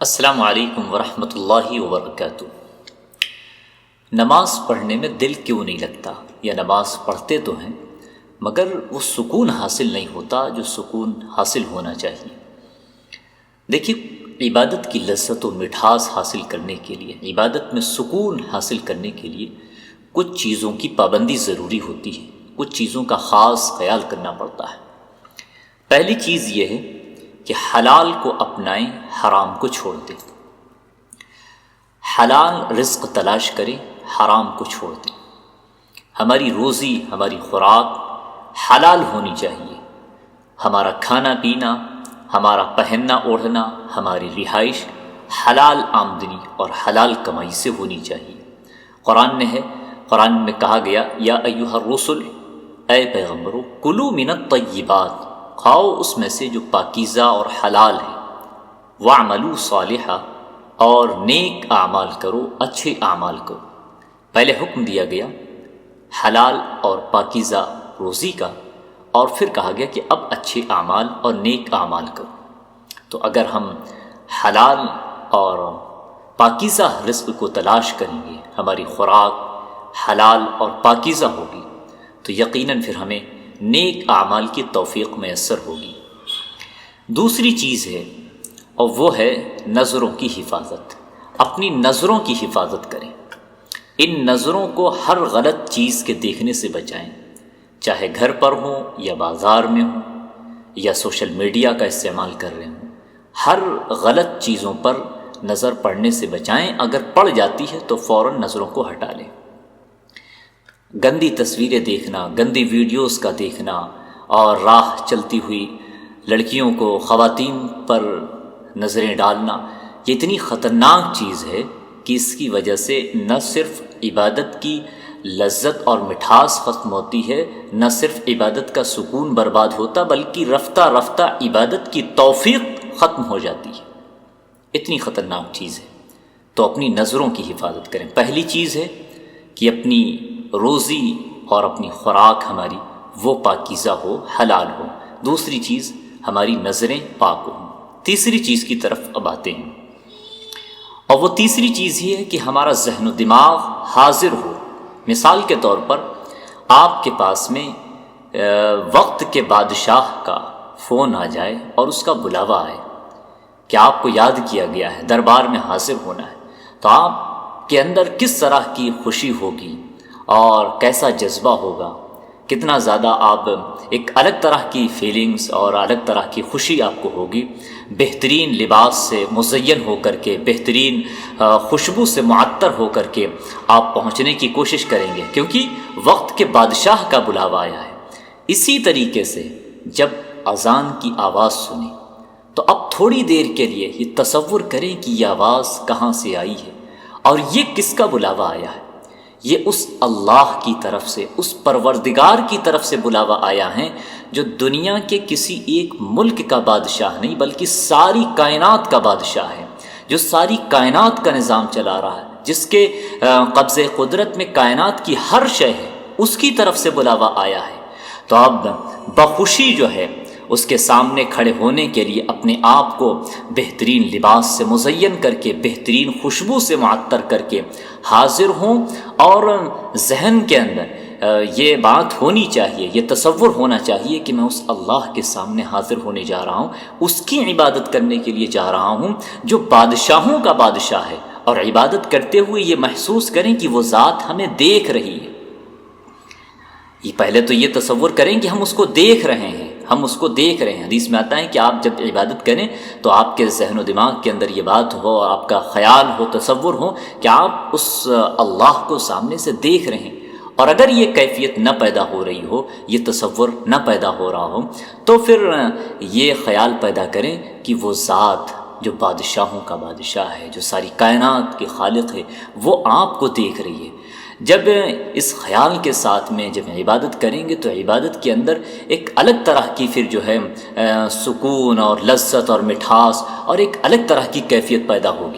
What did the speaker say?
السلام علیکم ورحمۃ اللہ وبرکاتہ۔ نماز پڑھنے میں دل کیوں نہیں لگتا، یا نماز پڑھتے تو ہیں مگر وہ سکون حاصل نہیں ہوتا جو سکون حاصل ہونا چاہیے۔ دیکھیے، عبادت کی لذت و مٹھاس حاصل کرنے کے لیے، عبادت میں سکون حاصل کرنے کے لیے کچھ چیزوں کی پابندی ضروری ہوتی ہے، کچھ چیزوں کا خاص خیال کرنا پڑتا ہے۔ پہلی چیز یہ ہے کہ حلال کو اپنائیں، حرام کو چھوڑ دیں۔ حلال رزق تلاش کریں، حرام کو چھوڑ دیں۔ ہماری روزی، ہماری خوراک حلال ہونی چاہیے۔ ہمارا کھانا پینا، ہمارا پہننا اوڑھنا، ہماری رہائش حلال آمدنی اور حلال کمائی سے ہونی چاہیے۔ قرآن میں کہا گیا، یا ایھا الرسل، اے پیغمبرو، کلوا من الطیبات، کھاؤ اس میں سے جو پاکیزہ اور حلال ہے، وَاعْمَلُوا صَالِحًا، اور نیک اعمال کرو، اچھے اعمال کرو۔ پہلے حکم دیا گیا حلال اور پاکیزہ روزی کا، اور پھر کہا گیا کہ اب اچھے اعمال اور نیک اعمال کرو۔ تو اگر ہم حلال اور پاکیزہ رزق کو تلاش کریں گے، ہماری خوراک حلال اور پاکیزہ ہوگی، تو یقیناً پھر ہمیں نیک اعمال کی توفیق میسر ہوگی۔ دوسری چیز ہے، اور وہ ہے نظروں کی حفاظت۔ اپنی نظروں کی حفاظت کریں۔ ان نظروں کو ہر غلط چیز کے دیکھنے سے بچائیں، چاہے گھر پر ہوں یا بازار میں ہوں یا سوشل میڈیا کا استعمال کر رہے ہوں۔ ہر غلط چیزوں پر نظر پڑنے سے بچائیں۔ اگر پڑ جاتی ہے تو فوراً نظروں کو ہٹا لیں۔ گندی تصویریں دیکھنا، گندی ویڈیوز کا دیکھنا، اور راہ چلتی ہوئی لڑکیوں کو، خواتین پر نظریں ڈالنا، یہ اتنی خطرناک چیز ہے کہ اس کی وجہ سے نہ صرف عبادت کی لذت اور مٹھاس ختم ہوتی ہے، نہ صرف عبادت کا سکون برباد ہوتا، بلکہ رفتہ رفتہ عبادت کی توفیق ختم ہو جاتی ہے۔ اتنی خطرناک چیز ہے۔ تو اپنی نظروں کی حفاظت کریں۔ پہلی چیز ہے کہ اپنی روزی اور اپنی خوراک ہماری وہ پاکیزہ ہو، حلال ہو۔ دوسری چیز، ہماری نظریں پاک ہوں۔ تیسری چیز کی طرف اب آتے ہیں، اور وہ تیسری چیز یہ ہے کہ ہمارا ذہن و دماغ حاضر ہو۔ مثال کے طور پر آپ کے پاس میں وقت کے بادشاہ کا فون آ جائے اور اس کا بلاوا آئے کہ آپ کو یاد کیا گیا ہے، دربار میں حاضر ہونا ہے، تو آپ کے اندر کس طرح کی خوشی ہوگی اور کیسا جذبہ ہوگا، کتنا زیادہ آپ ایک الگ طرح کی فیلنگز اور الگ طرح کی خوشی آپ کو ہوگی۔ بہترین لباس سے مزین ہو کر کے، بہترین خوشبو سے معطر ہو کر کے آپ پہنچنے کی کوشش کریں گے، کیونکہ وقت کے بادشاہ کا بلاوا آیا ہے۔ اسی طریقے سے جب اذان کی آواز سنیں تو اب تھوڑی دیر کے لیے یہ تصور کریں کہ یہ آواز کہاں سے آئی ہے اور یہ کس کا بلاوا آیا ہے۔ یہ اس اللہ کی طرف سے، اس پروردگار کی طرف سے بلاوا آیا ہے جو دنیا کے کسی ایک ملک کا بادشاہ نہیں بلکہ ساری کائنات کا بادشاہ ہے، جو ساری کائنات کا نظام چلا رہا ہے، جس کے قبضے قدرت میں کائنات کی ہر شے ہے، اس کی طرف سے بلاوا آیا ہے۔ تو اب بخوشی جو ہے اس کے سامنے کھڑے ہونے کے لیے اپنے آپ کو بہترین لباس سے مزین کر کے، بہترین خوشبو سے معطر کر کے حاضر ہوں، اور ذہن کے اندر یہ بات ہونی چاہیے، یہ تصور ہونا چاہیے کہ میں اس اللہ کے سامنے حاضر ہونے جا رہا ہوں، اس کی عبادت کرنے کے لیے جا رہا ہوں جو بادشاہوں کا بادشاہ ہے، اور عبادت کرتے ہوئے یہ محسوس کریں کہ وہ ذات ہمیں دیکھ رہی ہے۔ پہلے تو یہ تصور کریں کہ ہم اس کو دیکھ رہے ہیں، ہم اس کو دیکھ رہے ہیں۔ حدیث میں آتا ہے کہ آپ جب عبادت کریں تو آپ کے ذہن و دماغ کے اندر یہ بات ہو، آپ کا خیال ہو، تصور ہو کہ آپ اس اللہ کو سامنے سے دیکھ رہے ہیں۔ اور اگر یہ کیفیت نہ پیدا ہو رہی ہو، یہ تصور نہ پیدا ہو رہا ہو، تو پھر یہ خیال پیدا کریں کہ وہ ذات جو بادشاہوں کا بادشاہ ہے، جو ساری کائنات کے خالق ہے، وہ آپ کو دیکھ رہی ہے۔ جب اس خیال کے ساتھ میں جب عبادت کریں گے تو عبادت کے اندر ایک الگ طرح کی پھر جو ہے سکون اور لذت اور مٹھاس اور ایک الگ طرح کی کیفیت پیدا ہوگی۔